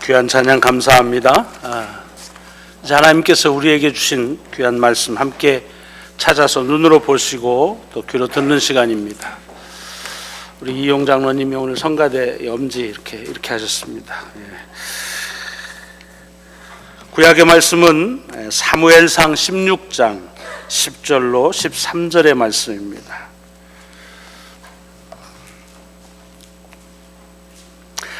귀한 찬양 감사합니다. 이제 하나님께서 우리에게 주신 귀한 말씀 함께 찾아서 눈으로 보시고 또 귀로 듣는 시간입니다. 우리 이용 장로님이 오늘 성가대 염지 이렇게 하셨습니다. 구약의 말씀은 사무엘상 16장 10절로 13절의 말씀입니다.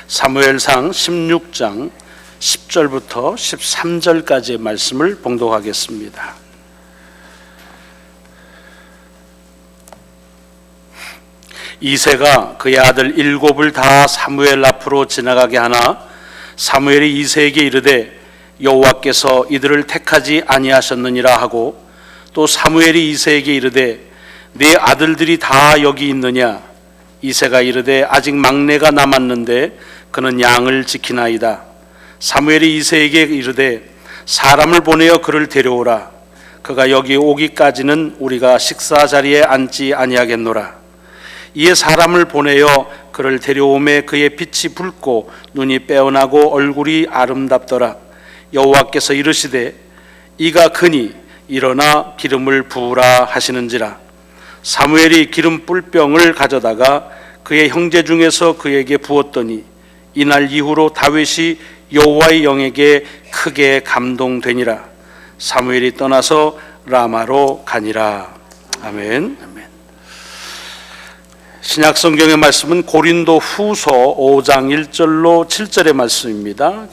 사무엘상 16장 10절부터 13절까지의 말씀을 봉독하겠습니다. 이새가 그의 아들 일곱을 다 사무엘 앞으로 지나가게 하나 사무엘이 이새에게 이르되 여호와께서 이들을 택하지 아니하셨느니라 하고 또 사무엘이 이새에게 이르되 네 아들들이 다 여기 있느냐? 이새가 이르되 아직 막내가 남았는데 그는 양을 지키나이다. 사무엘이 이새에게 이르되 사람을 보내어 그를 데려오라. 그가 여기 오기까지는 우리가 식사 자리에 앉지 아니하겠노라. 이에 사람을 보내어 그를 데려오매 그의 빛이 붉고 눈이 빼어나고 얼굴이 아름답더라. 여호와께서 이르시되 이가 크니 일어나 기름을 부으라 하시는지라. 사무엘이 기름 뿔병을 가져다가 그의 형제 중에서 그에게 부었더니 이날 이후로 다윗이 여호와의 영에게 크게 감동되니라. 사무엘이 떠나서 라마로 가니라. 아멘. 신약 성경의 말씀은 고린도 후서 5장 1절로 7절의 말씀입니다.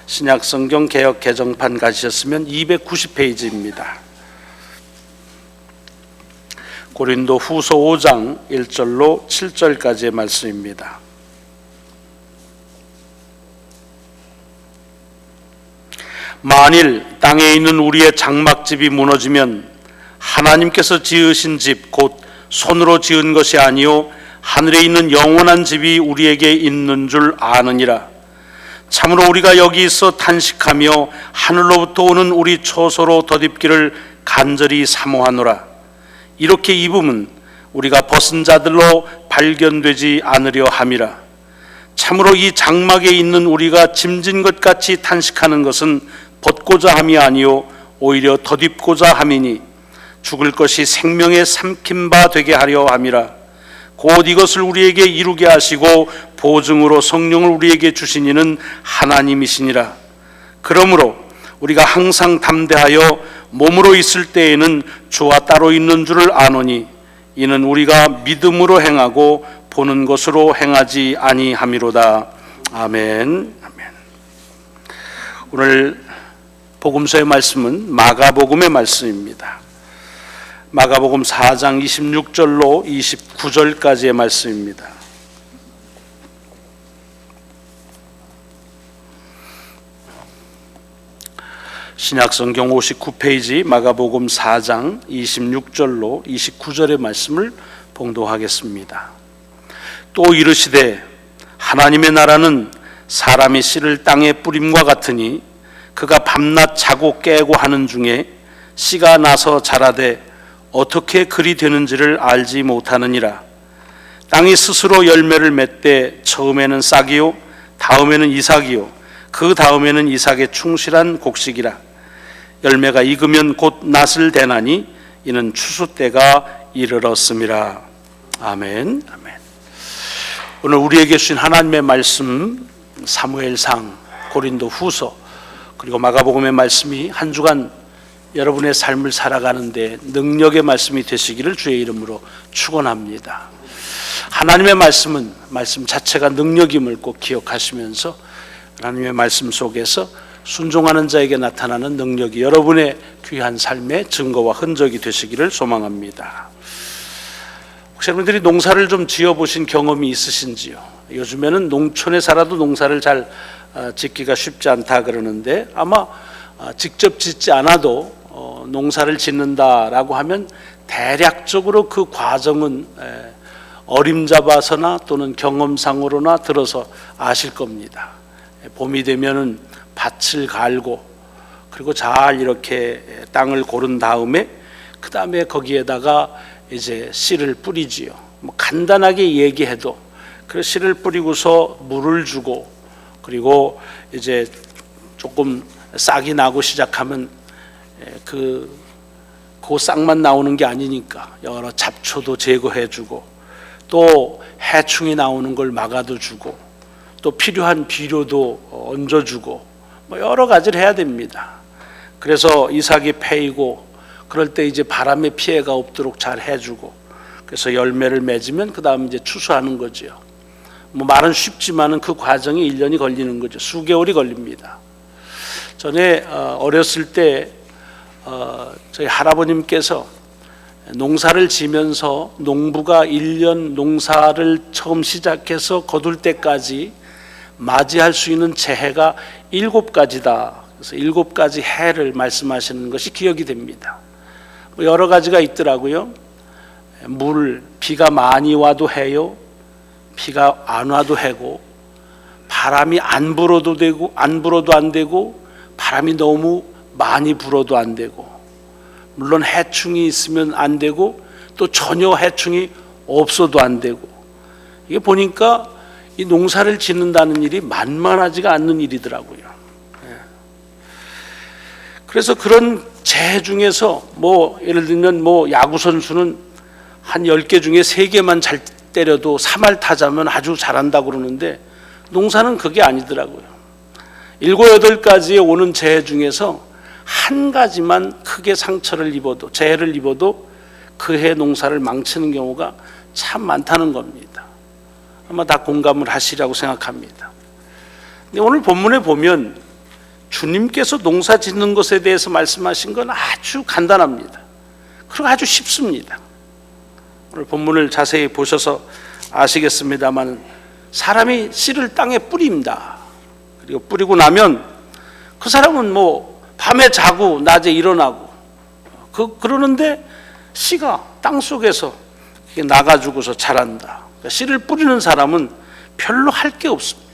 신약 성경 개역 개정판 가지셨으면 290페이지입니다. 고린도 후서 5장 1절로 7절까지의 말씀입니다. 만일 땅에 있는 우리의 장막집이 무너지면 하나님께서 지으신 집 곧 손으로 지은 것이 아니요 하늘에 있는 영원한 집이 우리에게 있는 줄 아느니라. 참으로 우리가 여기 있어 탄식하며 하늘로부터 오는 우리 처소로 덧입기를 간절히 사모하노라. 이렇게 입으면 우리가 벗은 자들로 발견되지 않으려 함이라. 참으로 이 장막에 있는 우리가 짐진 것 같이 탄식하는 것은 벗고자 함이 아니요 오히려 덧입고자 함이니 죽을 것이 생명에 삼킨 바 되게 하려 함이라. 곧 이것을 우리에게 이루게 하시고 보증으로 성령을 우리에게 주신 이는 하나님이시니라. 그러므로 우리가 항상 담대하여 몸으로 있을 때에는 주와 따로 있는 줄을 아노니 이는 우리가 믿음으로 행하고 보는 것으로 행하지 아니함이로다. 아멘. 오늘 복음서의 말씀은 마가복음의 말씀입니다. 마가복음 4장 26절로 29절까지의 말씀입니다. 신약성경 59페이지 마가복음 4장 26절로 29절의 말씀을 봉독하겠습니다. 또 이르시되 하나님의 나라는 사람이 씨를 땅에 뿌림과 같으니 그가 밤낮 자고 깨고 하는 중에 씨가 나서 자라되 어떻게 그리 되는지를 알지 못하느니라. 땅이 스스로 열매를 맺되 처음에는 싹이요 다음에는 이삭이요 그 다음에는 이삭의 충실한 곡식이라. 열매가 익으면 곧 낫을 대나니 이는 추수 때가 이르렀음이라. 아멘. 오늘 우리에게 주신 하나님의 말씀 사무엘상, 고린도 후서 그리고 마가복음의 말씀이 한 주간 여러분의 삶을 살아가는데 능력의 말씀이 되시기를 주의 이름으로 축원합니다. 하나님의 말씀은 말씀 자체가 능력임을 꼭 기억하시면서 하나님의 말씀 속에서 순종하는 자에게 나타나는 능력이 여러분의 귀한 삶의 증거와 흔적이 되시기를 소망합니다. 혹시 여러분들이 농사를 좀 지어보신 경험이 있으신지요? 요즘에는 농촌에 살아도 농사를 잘 짓기가 쉽지 않다 그러는데 아마 직접 짓지 않아도 농사를 짓는다라고 하면 대략적으로 그 과정은 어림잡아서나 또는 경험상으로나 들어서 아실 겁니다. 봄이 되면은 밭을 갈고 그리고 잘 이렇게 땅을 고른 다음에 그 다음에 거기에다가 이제 씨를 뿌리지요. 뭐 간단하게 얘기해도 그 씨를 뿌리고서 물을 주고 그리고 이제 조금 싹이 나고 시작하면 그 싹만 나오는 게 아니니까 여러 잡초도 제거해주고 또 해충이 나오는 걸 막아도 주고 또 필요한 비료도 얹어주고 뭐 여러 가지를 해야 됩니다. 그래서 이삭이 패이고 그럴 때 이제 바람에 피해가 없도록 잘 해주고 그래서 열매를 맺으면 그 다음 이제 추수하는 거죠. 뭐 말은 쉽지만은 그 과정이 1년이 걸리는 거죠. 수개월이 걸립니다. 전에 어렸을 때 저희 할아버님께서 농사를 지면서 농부가 1년 농사를 처음 시작해서 거둘 때까지 맞이할 수 있는 재해가 7가지다. 그래서 7가지 해를 말씀하시는 것이 기억이 됩니다. 뭐 여러 가지가 있더라고요. 비가 많이 와도 해요. 비가 안 와도 해고, 바람이 안 불어도 되고 안 불어도 안 되고, 바람이 너무 많이 불어도 안 되고, 물론 해충이 있으면 안 되고 또 전혀 해충이 없어도 안 되고. 이게 보니까 이 농사를 짓는다는 일이 만만하지가 않는 일이더라고요. 그래서 그런 재해 중에서 뭐 예를 들면 뭐 야구 선수는 한 10개 중에 3개만 잘 때려도 3할 타자면 아주 잘한다고 그러는데 농사는 그게 아니더라고요. 7, 8가지에 오는 재해 중에서 한 가지만 크게 상처를 입어도, 재해를 입어도 그 해 농사를 망치는 경우가 참 많다는 겁니다. 아마 다 공감을 하시리라고 생각합니다. 근데 오늘 본문에 보면 주님께서 농사 짓는 것에 대해서 말씀하신 건 아주 간단합니다. 그리고 아주 쉽습니다. 오늘 본문을 자세히 보셔서 아시겠습니다만, 사람이 씨를 땅에 뿌립니다. 그리고 뿌리고 나면 그 사람은 뭐 밤에 자고 낮에 일어나고 그러는데 씨가 땅 속에서 나가지고서 자란다. 그러니까 씨를 뿌리는 사람은 별로 할 게 없습니다.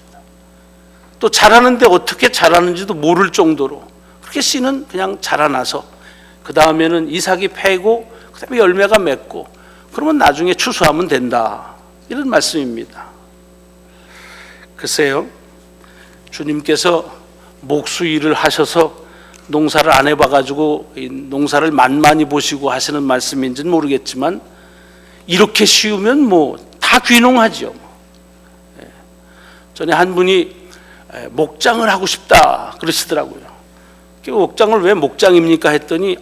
또 자라는데 어떻게 자라는지도 모를 정도로 그렇게 씨는 그냥 자라나서 그 다음에는 이삭이 패고 그 다음에 열매가 맺고 그러면 나중에 추수하면 된다. 이런 말씀입니다. 글쎄요, 주님께서 목수 일을 하셔서 농사를 안 해봐가지고 농사를 만만히 보시고 하시는 말씀인지는 모르겠지만 이렇게 쉬우면 뭐 다 귀농하죠. 전에 한 분이 목장을 하고 싶다 그러시더라고요. 목장을 왜 목장입니까 했더니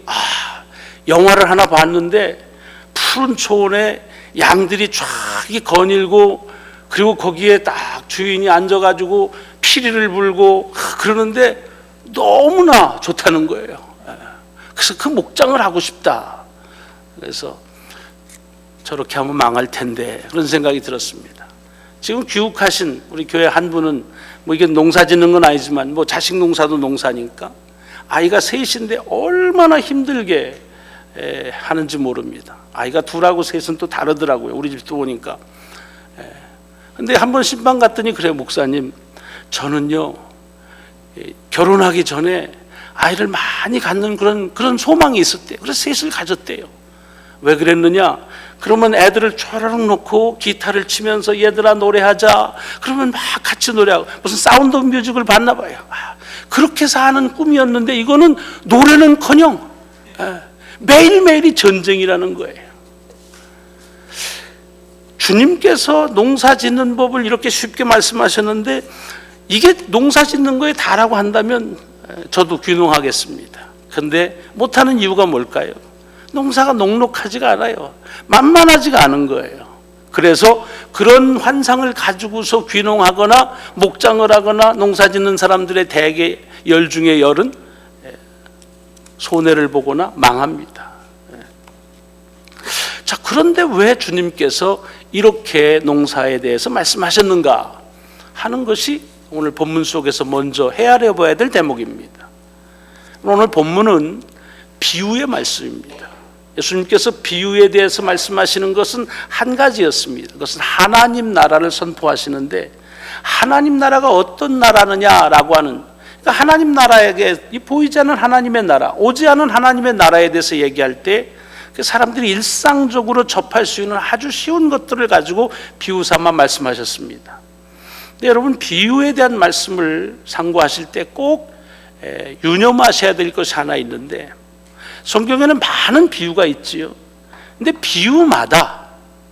영화를 하나 봤는데 푸른 초원에 양들이 쫙 거닐고 그리고 거기에 딱 주인이 앉아가지고 피리를 불고 그러는데 너무나 좋다는 거예요. 그래서 그 목장을 하고 싶다. 그래서 저렇게 하면 망할 텐데 그런 생각이 들었습니다. 지금 귀국하신 우리 교회 한 분은 뭐 이게 농사 짓는 건 아니지만 뭐 자식 농사도 농사니까 아이가 셋인데 얼마나 힘들게 하는지 모릅니다. 아이가 둘하고 셋은 또 다르더라고요. 우리 집도 보니까. 근데 한번 신방 갔더니 그래요, 목사님, 저는요 결혼하기 전에 아이를 많이 갖는 그런 소망이 있었대요. 그래서 셋을 가졌대요. 왜 그랬느냐? 그러면 애들을 촤르륵 놓고 기타를 치면서 얘들아 노래하자. 그러면 막 같이 노래하고 무슨 사운드 오브 뮤직을 봤나 봐요. 그렇게 사는 꿈이었는데 이거는 노래는커녕 매일매일이 전쟁이라는 거예요. 주님께서 농사 짓는 법을 이렇게 쉽게 말씀하셨는데 이게 농사 짓는 거에 다라고 한다면 저도 귀농하겠습니다. 그런데 못하는 이유가 뭘까요? 농사가 녹록하지가 않아요. 만만하지가 않은 거예요. 그래서 그런 환상을 가지고서 귀농하거나 목장을 하거나 농사 짓는 사람들의 대개 열 중에 열은 손해를 보거나 망합니다. 자, 그런데 왜 주님께서 이렇게 농사에 대해서 말씀하셨는가 하는 것이 오늘 본문 속에서 먼저 헤아려 봐야 될 대목입니다. 오늘 본문은 비유의 말씀입니다. 예수님께서 비유에 대해서 말씀하시는 것은 한 가지였습니다. 그것은 하나님 나라를 선포하시는데 하나님 나라가 어떤 나라느냐라고 하는, 그러니까 하나님 나라에게 보이지 않는 하나님의 나라, 오지 않은 하나님의 나라에 대해서 얘기할 때 사람들이 일상적으로 접할 수 있는 아주 쉬운 것들을 가지고 비유 삼아 말씀하셨습니다. 근데 여러분, 비유에 대한 말씀을 상고하실 때 꼭 유념하셔야 될 것이 하나 있는데, 성경에는 많은 비유가 있지요. 근데 비유마다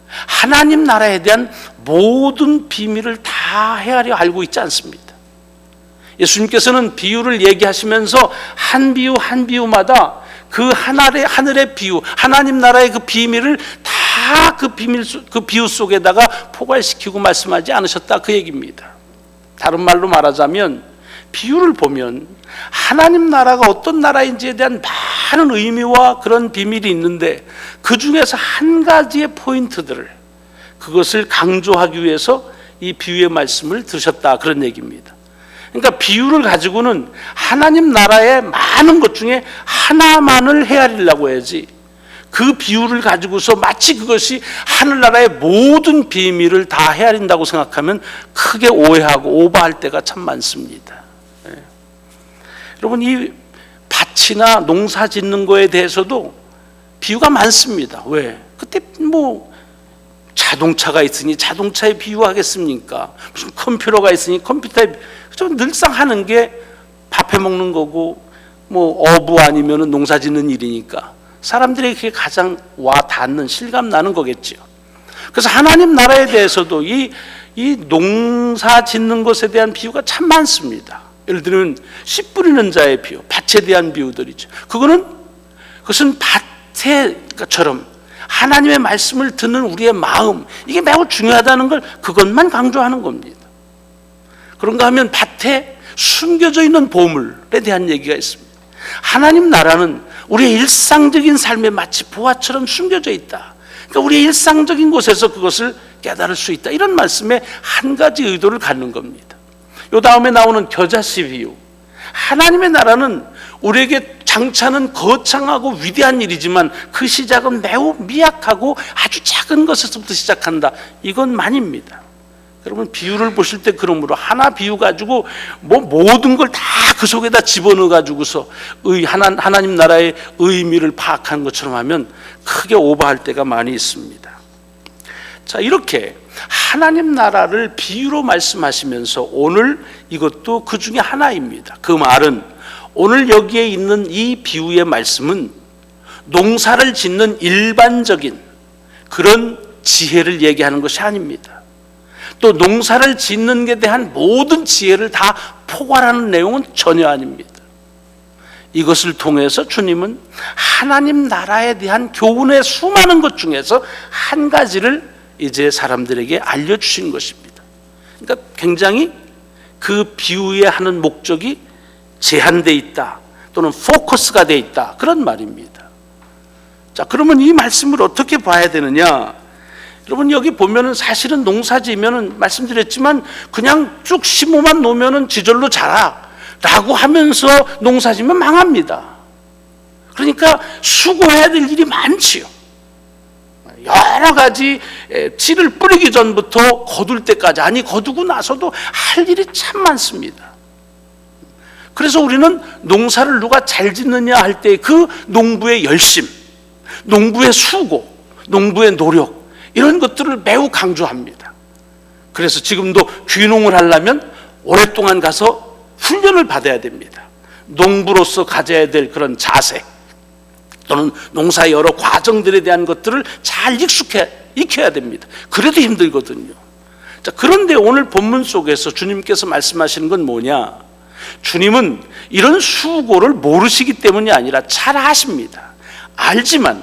하나님 나라에 대한 모든 비밀을 다 헤아려 알고 있지 않습니다. 예수님께서는 비유를 얘기하시면서 한 비유 한 비유마다 그 하늘의 비유, 하나님 나라의 그 비밀을 다 그 비유 속에다가 포괄시키고 말씀하지 않으셨다, 그 얘기입니다. 다른 말로 말하자면, 비유를 보면 하나님 나라가 어떤 나라인지에 대한 많은 의미와 그런 비밀이 있는데, 그 중에서 한 가지의 포인트들을, 그것을 강조하기 위해서 이 비유의 말씀을 들으셨다, 그런 얘기입니다. 그러니까 비유를 가지고는 하나님 나라의 많은 것 중에 하나만을 헤아리려고 해야지, 그 비유를 가지고서 마치 그것이 하늘나라의 모든 비밀을 다 헤아린다고 생각하면 크게 오해하고 오버할 때가 참 많습니다. 여러분, 이 밭이나 농사 짓는 거에 대해서도 비유가 많습니다. 왜? 그때 뭐 자동차가 있으니 자동차에 비유하겠습니까? 무슨 컴퓨터가 있으니 컴퓨터에, 늘상 하는 게 밥해 먹는 거고, 뭐 어부 아니면 농사 짓는 일이니까 사람들에게 그게 가장 와 닿는, 실감 나는 거겠죠. 그래서 하나님 나라에 대해서도 이 농사 짓는 것에 대한 비유가 참 많습니다. 예를 들면 씨 뿌리는 자의 비유, 밭에 대한 비유들이죠. 그것은 밭에처럼 하나님의 말씀을 듣는 우리의 마음, 이게 매우 중요하다는 걸, 그것만 강조하는 겁니다. 그런가 하면 밭에 숨겨져 있는 보물에 대한 얘기가 있습니다. 하나님 나라는 우리의 일상적인 삶에 마치 보화처럼 숨겨져 있다. 그러니까 우리의 일상적인 곳에서 그것을 깨달을 수 있다. 이런 말씀에 한 가지 의도를 갖는 겁니다. 요 다음에 나오는 겨자씨 비유. 하나님의 나라는 우리에게 장차는 거창하고 위대한 일이지만 그 시작은 매우 미약하고 아주 작은 것에서부터 시작한다. 이것만입니다. 여러분, 비유를 보실 때 그러므로 하나 비유 가지고 뭐 모든 걸 다 그 속에다 집어넣어 가지고서 하나님 나라의 의미를 파악하는 것처럼 하면 크게 오버할 때가 많이 있습니다. 자, 이렇게 하나님 나라를 비유로 말씀하시면서 오늘 이것도 그 중에 하나입니다. 그 말은, 오늘 여기에 있는 이 비유의 말씀은 농사를 짓는 일반적인 그런 지혜를 얘기하는 것이 아닙니다. 또 농사를 짓는 데 대한 모든 지혜를 다 포괄하는 내용은 전혀 아닙니다. 이것을 통해서 주님은 하나님 나라에 대한 교훈의 수많은 것 중에서 한 가지를 이제 사람들에게 알려주신 것입니다. 그러니까 굉장히 그 비유에 하는 목적이 제한되어 있다, 또는 포커스가 되어 있다, 그런 말입니다. 자, 그러면 이 말씀을 어떻게 봐야 되느냐? 여러분, 여기 보면은 사실은 농사 지으면은 말씀드렸지만 그냥 쭉 심어만 놓으면은 지절로 자라 라고 하면서 농사 지면 망합니다. 그러니까 수고해야 될 일이 많지요. 여러 가지 씨를 뿌리기 전부터 거둘 때까지, 아니 거두고 나서도 할 일이 참 많습니다. 그래서 우리는 농사를 누가 잘 짓느냐 할 때 그 농부의 열심, 농부의 수고, 농부의 노력, 이런 것들을 매우 강조합니다. 그래서 지금도 귀농을 하려면 오랫동안 가서 훈련을 받아야 됩니다. 농부로서 가져야 될 그런 자세, 또는 농사의 여러 과정들에 대한 것들을 잘 익혀야 됩니다. 그래도 힘들거든요. 자, 그런데 오늘 본문 속에서 주님께서 말씀하시는 건 뭐냐? 주님은 이런 수고를 모르시기 때문이 아니라 잘 아십니다. 알지만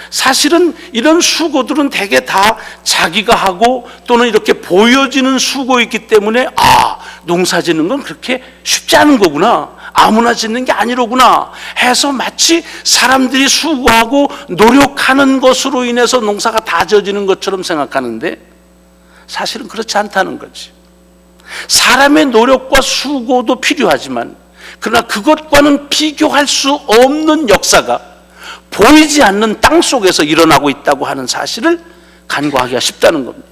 사실은 이런 수고들은 대개 다 자기가 하고 또는 이렇게 보여지는 수고이기 때문에, 아, 농사 짓는 건 그렇게 쉽지 않은 거구나, 아무나 짓는 게 아니로구나 해서 마치 사람들이 수고하고 노력하는 것으로 인해서 농사가 다 지어지는 것처럼 생각하는데, 사실은 그렇지 않다는 거지. 사람의 노력과 수고도 필요하지만, 그러나 그것과는 비교할 수 없는 역사가 보이지 않는 땅 속에서 일어나고 있다고 하는 사실을 간과하기가 쉽다는 겁니다.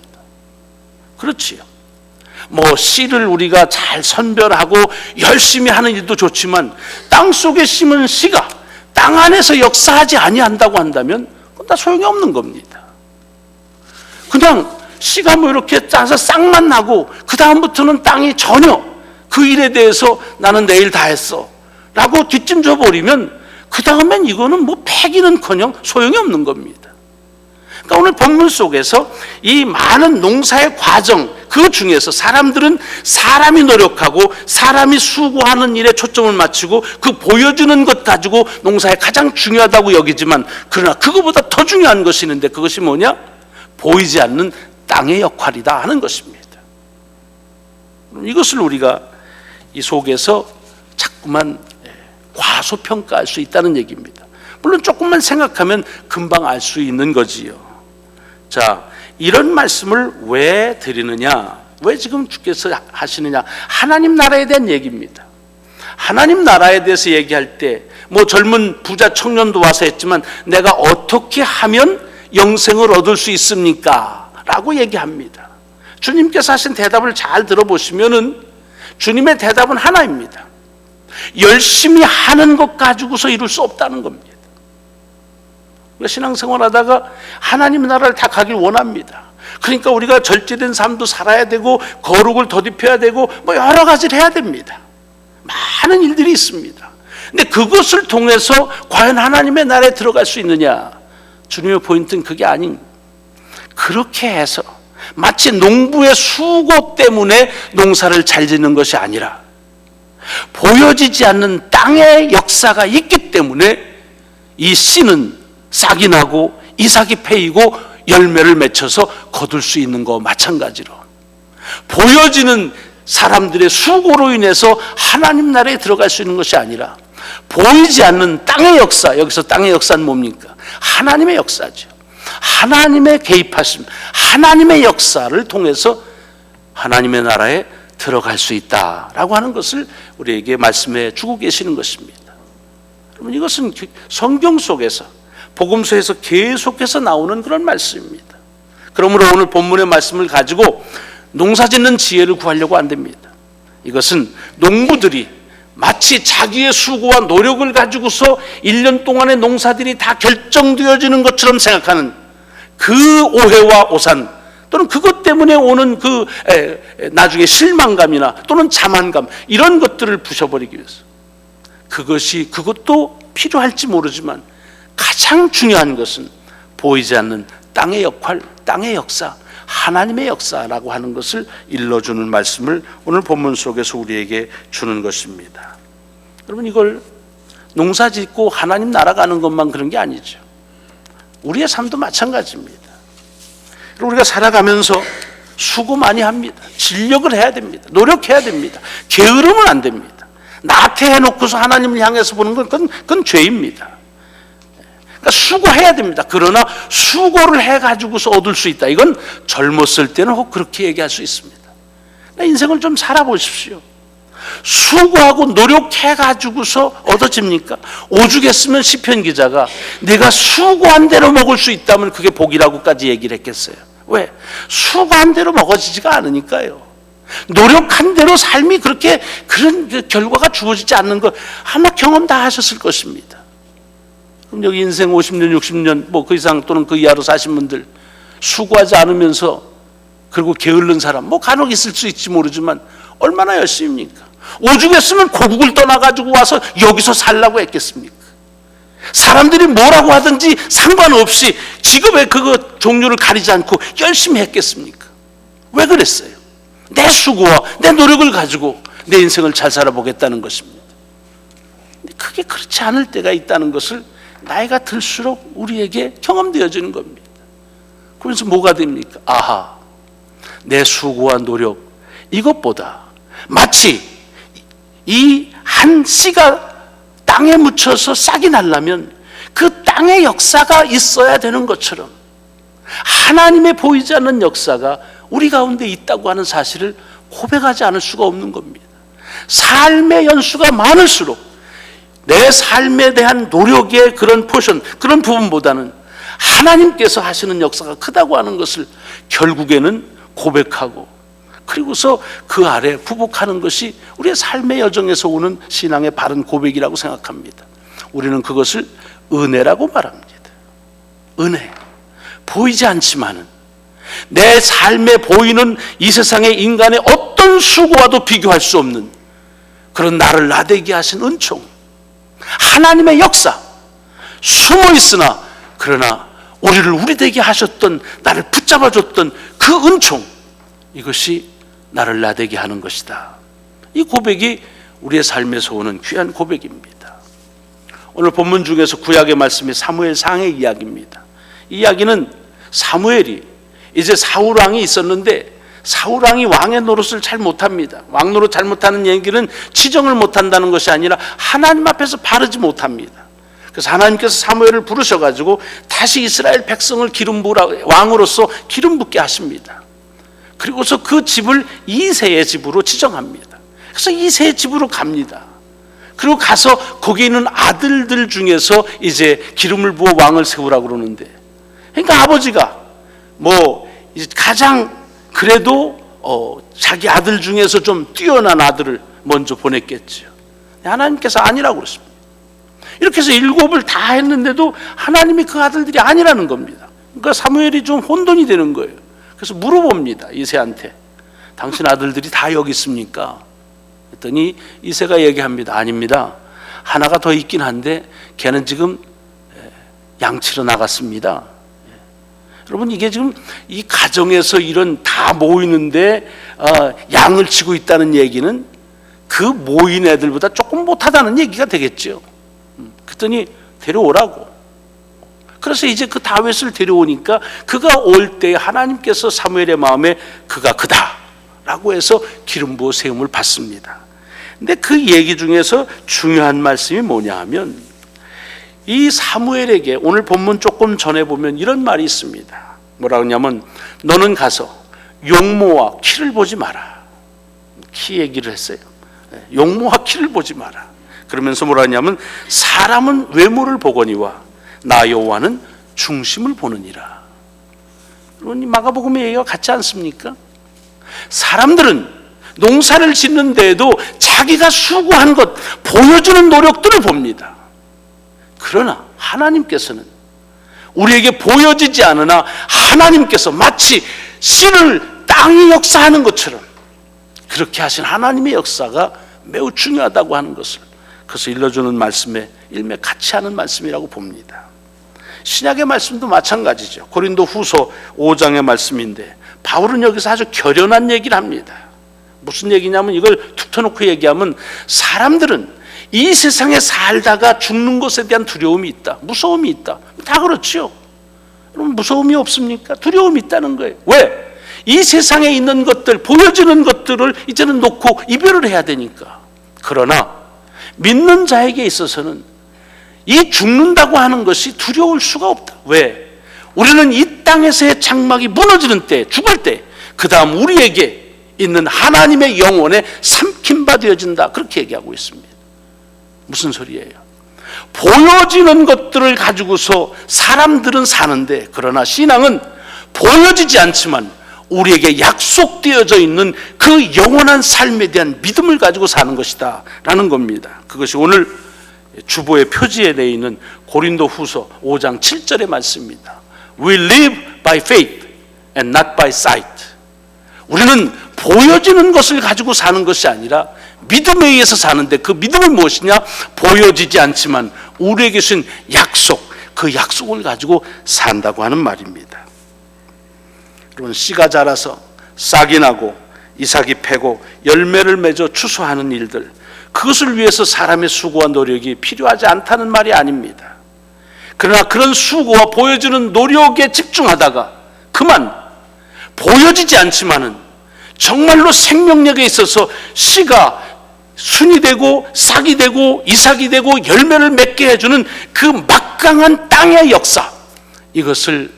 그렇지요. 뭐 씨를 우리가 잘 선별하고 열심히 하는 일도 좋지만, 땅 속에 심은 씨가 땅 안에서 역사하지 아니한다고 한다면 그건 다 소용이 없는 겁니다. 그냥 씨가 뭐 이렇게 짜서 싹만 나고 그 다음부터는 땅이 전혀 그 일에 대해서 나는 내일 다 했어 라고 뒷짐져 버리면 그 다음엔 이거는 뭐 폐기는커녕 소용이 없는 겁니다. 그러니까 오늘 본문 속에서 이 많은 농사의 과정 그 중에서 사람들은 사람이 노력하고 사람이 수고하는 일에 초점을 맞추고 그 보여주는 것 가지고 농사에 가장 중요하다고 여기지만 그러나 그거보다 더 중요한 것이 있는데 그것이 뭐냐? 보이지 않는 땅의 역할이다 하는 것입니다. 이것을 우리가 이 속에서 자꾸만 과소평가할 수 있다는 얘기입니다. 물론 조금만 생각하면 금방 알 수 있는 거지요. 자, 이런 말씀을 왜 드리느냐? 왜 지금 주께서 하시느냐? 하나님 나라에 대한 얘기입니다. 하나님 나라에 대해서 얘기할 때 뭐 젊은 부자 청년도 와서 했지만 내가 어떻게 하면 영생을 얻을 수 있습니까? 라고 얘기합니다. 주님께서 하신 대답을 잘 들어보시면은 주님의 대답은 하나입니다. 열심히 하는 것 가지고서 이룰 수 없다는 겁니다. 신앙생활 하다가 하나님 나라를 다 가길 원합니다. 그러니까 우리가 절제된 삶도 살아야 되고 거룩을 더딥혀야 되고 뭐 여러 가지를 해야 됩니다. 많은 일들이 있습니다. 근데 그것을 통해서 과연 하나님의 나라에 들어갈 수 있느냐? 주님의 포인트는 그게 아닌, 그렇게 해서 마치 농부의 수고 때문에 농사를 잘 짓는 것이 아니라 보여지지 않는 땅의 역사가 있기 때문에 이 씨는 싹이 나고 이삭이 패이고 열매를 맺혀서 거둘 수 있는 것과 마찬가지로 보여지는 사람들의 수고로 인해서 하나님 나라에 들어갈 수 있는 것이 아니라 보이지 않는 땅의 역사, 여기서 땅의 역사는 뭡니까? 하나님의 역사죠. 하나님의 개입하심, 하나님의 역사를 통해서 하나님의 나라에 들어갈 수 있다라고 하는 것을 우리에게 말씀해 주고 계시는 것입니다. 여러분, 이것은 성경 속에서 복음서에서 계속해서 나오는 그런 말씀입니다. 그러므로 오늘 본문의 말씀을 가지고 농사짓는 지혜를 구하려고 안 됩니다. 이것은 농부들이 마치 자기의 수고와 노력을 가지고서 1년 동안의 농사들이 다 결정되어지는 것처럼 생각하는 그 오해와 오산, 또는 그것 때문에 오는 그 나중에 실망감이나 또는 자만감, 이런 것들을 부셔버리기 위해서, 그것도 필요할지 모르지만 가장 중요한 것은 보이지 않는 땅의 역할, 땅의 역사, 하나님의 역사라고 하는 것을 일러주는 말씀을 오늘 본문 속에서 우리에게 주는 것입니다. 여러분, 이걸 농사 짓고 하나님 나라가는 것만 그런 게 아니죠. 우리의 삶도 마찬가지입니다. 우리가 살아가면서 수고 많이 합니다. 진력을 해야 됩니다. 노력해야 됩니다. 게으르면 안 됩니다. 나태해놓고서 하나님을 향해서 보는 건 그건 죄입니다. 그러니까 수고해야 됩니다. 그러나 수고를 해가지고서 얻을 수 있다, 이건 젊었을 때는 혹 그렇게 얘기할 수 있습니다. 인생을 좀 살아보십시오. 수고하고 노력해가지고서 얻어집니까? 오죽했으면 시편 기자가 내가 수고한 대로 먹을 수 있다면 그게 복이라고까지 얘기를 했겠어요. 왜? 수고한 대로 먹어지지가 않으니까요. 노력한 대로 삶이 그렇게 그런 결과가 주어지지 않는 것 아마 경험 다 하셨을 것입니다. 그럼 여기 인생 50년, 60년 뭐 그 이상 또는 그 이하로 사신 분들, 수고하지 않으면서 그리고 게으른 사람 뭐 간혹 있을 수 있지 모르지만 얼마나 열심입니까? 오죽했으면 고국을 떠나가지고 와서 여기서 살라고 했겠습니까? 사람들이 뭐라고 하든지 상관없이 직업의 그거 종류를 가리지 않고 열심히 했겠습니까? 왜 그랬어요? 내 수고와 내 노력을 가지고 내 인생을 잘 살아보겠다는 것입니다. 근데 그게 그렇지 않을 때가 있다는 것을 나이가 들수록 우리에게 경험되어지는 겁니다. 그러면서 뭐가 됩니까? 아하, 내 수고와 노력, 이것보다 마치 이 한 씨가 땅에 묻혀서 싹이 나려면 그 땅의 역사가 있어야 되는 것처럼 하나님의 보이지 않는 역사가 우리 가운데 있다고 하는 사실을 고백하지 않을 수가 없는 겁니다. 삶의 연수가 많을수록 내 삶에 대한 노력의 그런 포션, 그런 부분보다는 하나님께서 하시는 역사가 크다고 하는 것을 결국에는 고백하고, 그리고서 그 아래 부복하는 것이 우리의 삶의 여정에서 오는 신앙의 바른 고백이라고 생각합니다. 우리는 그것을 은혜라고 말합니다. 은혜. 보이지 않지만은 내 삶에 보이는 이 세상의 인간의 어떤 수고와도 비교할 수 없는 그런 나를 나되게 하신 은총, 하나님의 역사, 숨어 있으나 그러나 우리를 우리 되게 하셨던, 나를 붙잡아줬던 그 은총, 이것이 나를 나되게 하는 것이다. 이 고백이 우리의 삶에서 오는 귀한 고백입니다. 오늘 본문 중에서 구약의 말씀이 사무엘상의 이야기입니다. 이 이야기는 사무엘이 이제 사울왕이 있었는데 사울왕이 왕의 노릇을 잘 못합니다. 왕노릇 잘못하는 얘기는 치정을 못한다는 것이 아니라 하나님 앞에서 바르지 못합니다. 그래서 하나님께서 사무엘을 부르셔가지고 다시 이스라엘 백성을 기름 부으라, 왕으로서 기름 붓게 하십니다. 그리고서 그 집을 이새의 집으로 지정합니다. 그래서 이새의 집으로 갑니다. 그리고 가서 거기 있는 아들들 중에서 이제 기름을 부어 왕을 세우라고 그러는데, 그러니까 아버지가 가장 그래도 자기 아들 중에서 좀 뛰어난 아들을 먼저 보냈겠죠. 하나님께서 아니라고 그랬습니다. 이렇게 해서 7을 다 했는데도 하나님이 그 아들들이 아니라는 겁니다. 그러니까 사무엘이 좀 혼돈이 되는 거예요. 그래서 물어봅니다, 이새한테. 당신 아들들이 다 여기 있습니까? 그랬더니 이새가 얘기합니다. 아닙니다. 하나가 더 있긴 한데 걔는 지금 양치러 나갔습니다. 여러분, 이게 지금 이 가정에서 이런 다 모이는데 양을 치고 있다는 얘기는 그 모인 애들보다 조금 못하다는 얘기가 되겠죠. 그랬더니 데려오라고. 그래서 이제 그 다윗을 데려오니까 그가 올 때 하나님께서 사무엘의 마음에 그가 그다라고 해서 기름 부어 세움을 받습니다. 근데 그 얘기 중에서 중요한 말씀이 뭐냐 하면, 이 사무엘에게 오늘 본문 조금 전에 보면 이런 말이 있습니다. 뭐라 그러냐면, 너는 가서 용모와 키를 보지 마라. 키 얘기를 했어요. 용모와 키를 보지 마라. 그러면서 뭐라 하냐면, 사람은 외모를 보거니와 나 여호와는 중심을 보느니라. 여러분, 이 마가복음의 얘기가 같지 않습니까? 사람들은 농사를 짓는 데에도 자기가 수고한 것, 보여주는 노력들을 봅니다. 그러나 하나님께서는 우리에게 보여지지 않으나 하나님께서 마치 씨를 땅이 역사하는 것처럼 그렇게 하신 하나님의 역사가 매우 중요하다고 하는 것을, 그것을 일러주는 말씀에 일맥같이 하는 말씀이라고 봅니다. 신약의 말씀도 마찬가지죠. 고린도 후서 5장의 말씀인데 바울은 여기서 아주 결연한 얘기를 합니다. 무슨 얘기냐면, 이걸 툭 터놓고 얘기하면, 사람들은 이 세상에 살다가 죽는 것에 대한 두려움이 있다, 무서움이 있다. 다 그렇죠. 여러분, 무서움이 없습니까? 두려움이 있다는 거예요. 왜? 이 세상에 있는 것들, 보여지는 것들을 이제는 놓고 이별을 해야 되니까. 그러나 믿는 자에게 있어서는 이 죽는다고 하는 것이 두려울 수가 없다. 왜? 우리는 이 땅에서의 장막이 무너지는 때, 죽을 때, 그 다음 우리에게 있는 하나님의 영혼에 삼킨 바 되어진다, 그렇게 얘기하고 있습니다. 무슨 소리예요? 보여지는 것들을 가지고서 사람들은 사는데, 그러나 신앙은 보여지지 않지만 우리에게 약속되어져 있는 그 영원한 삶에 대한 믿음을 가지고 사는 것이다 라는 겁니다. 그것이 오늘 주보의 표지에 되어 있는 고린도 후서 5장 7절의 말씀입니다. We live by faith and not by sight. 우리는 보여지는 것을 가지고 사는 것이 아니라 믿음에 의해서 사는데, 그 믿음은 무엇이냐? 보여지지 않지만 우리에게 주신 약속, 그 약속을 가지고 산다고 하는 말입니다. 여러분, 씨가 자라서 싹이 나고 이삭이 패고 열매를 맺어 추수하는 일들, 그것을 위해서 사람의 수고와 노력이 필요하지 않다는 말이 아닙니다. 그러나 그런 수고와 보여주는 노력에 집중하다가 그만 보여지지 않지만은 정말로 생명력에 있어서 씨가 순이 되고 싹이 되고 이삭이 되고 열매를 맺게 해주는 그 막강한 땅의 역사, 이것을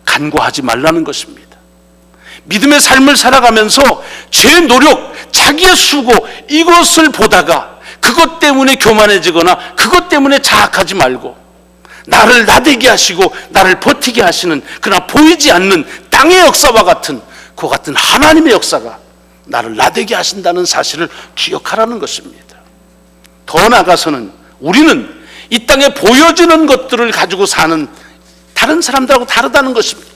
간과하지 말라는 것입니다. 믿음의 삶을 살아가면서 제 노력, 자기의 수고, 이것을 보다가 그것 때문에 교만해지거나 그것 때문에 자학하지 말고, 나를 나대게 하시고 나를 버티게 하시는, 그러나 보이지 않는 땅의 역사와 같은 그 같은 하나님의 역사가 나를 나대게 하신다는 사실을 기억하라는 것입니다. 더 나아가서는 우리는 이 땅에 보여지는 것들을 가지고 사는 다른 사람들하고 다르다는 것입니다.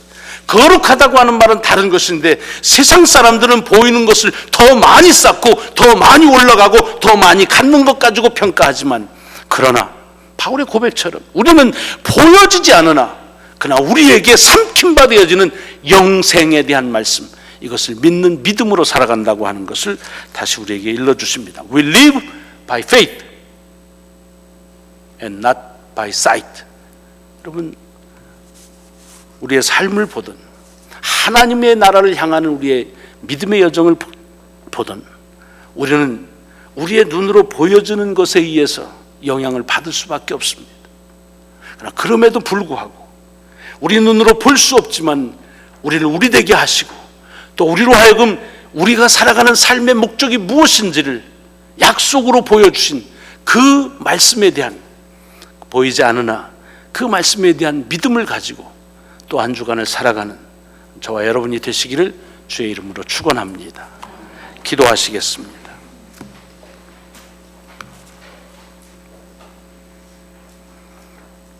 거룩하다고 하는 말은 다른 것인데 세상 사람들은 보이는 것을 더 많이 쌓고 더 많이 올라가고 더 많이 갖는 것 가지고 평가하지만, 그러나 바울의 고백처럼 우리는 보여지지 않으나 그러나 우리에게 삼킴바 되어지는 영생에 대한 말씀, 이것을 믿는 믿음으로 살아간다고 하는 것을 다시 우리에게 일러주십니다. We live by faith and not by sight. 여러분, 우리의 삶을 보든 하나님의 나라를 향하는 우리의 믿음의 여정을 보든 우리는 우리의 눈으로 보여지는 것에 의해서 영향을 받을 수밖에 없습니다. 그러나 그럼에도 불구하고 우리 눈으로 볼 수 없지만 우리를 우리 되게 하시고 또 우리로 하여금 우리가 살아가는 삶의 목적이 무엇인지를 약속으로 보여주신 그 말씀에 대한, 보이지 않으나 그 말씀에 대한 믿음을 가지고 또 한 주간을 살아가는 저와 여러분이 되시기를 주의 이름으로 축원합니다. 기도하시겠습니다.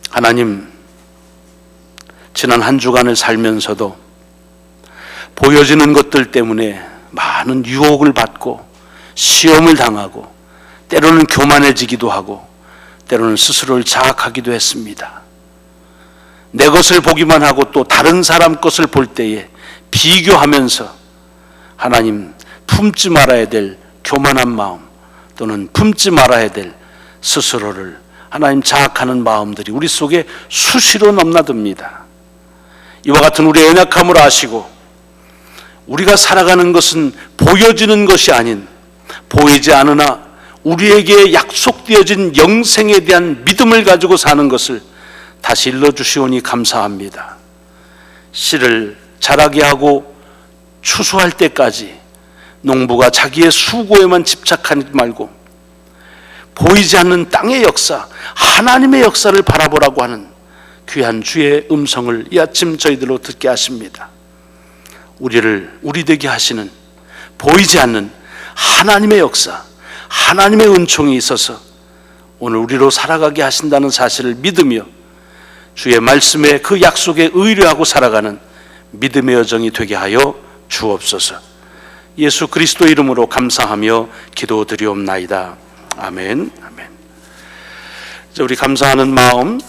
하나님, 지난 한 주간을 살면서도 보여지는 것들 때문에 많은 유혹을 받고 시험을 당하고 때로는 교만해지기도 하고 때로는 스스로를 자학하기도 했습니다. 내 것을 보기만 하고 또 다른 사람 것을 볼 때에 비교하면서 하나님, 품지 말아야 될 교만한 마음 또는 품지 말아야 될 스스로를 하나님 자학하는 마음들이 우리 속에 수시로 넘나듭니다. 이와 같은 우리의 연약함을 아시고 우리가 살아가는 것은 보여지는 것이 아닌 보이지 않으나 우리에게 약속되어진 영생에 대한 믿음을 가지고 사는 것을 다시 일러주시오니 감사합니다. 씨를 자라게 하고 추수할 때까지 농부가 자기의 수고에만 집착하지 말고 보이지 않는 땅의 역사, 하나님의 역사를 바라보라고 하는 귀한 주의 음성을 이 아침 저희들로 듣게 하십니다. 우리를 우리 되게 하시는 보이지 않는 하나님의 역사, 하나님의 은총이 있어서 오늘 우리로 살아가게 하신다는 사실을 믿으며 주의 말씀에 그 약속에 의뢰하고 살아가는 믿음의 여정이 되게 하여 주옵소서. 예수 그리스도 이름으로 감사하며 기도드리옵나이다. 아멘. 아멘. 이제 우리 감사하는 마음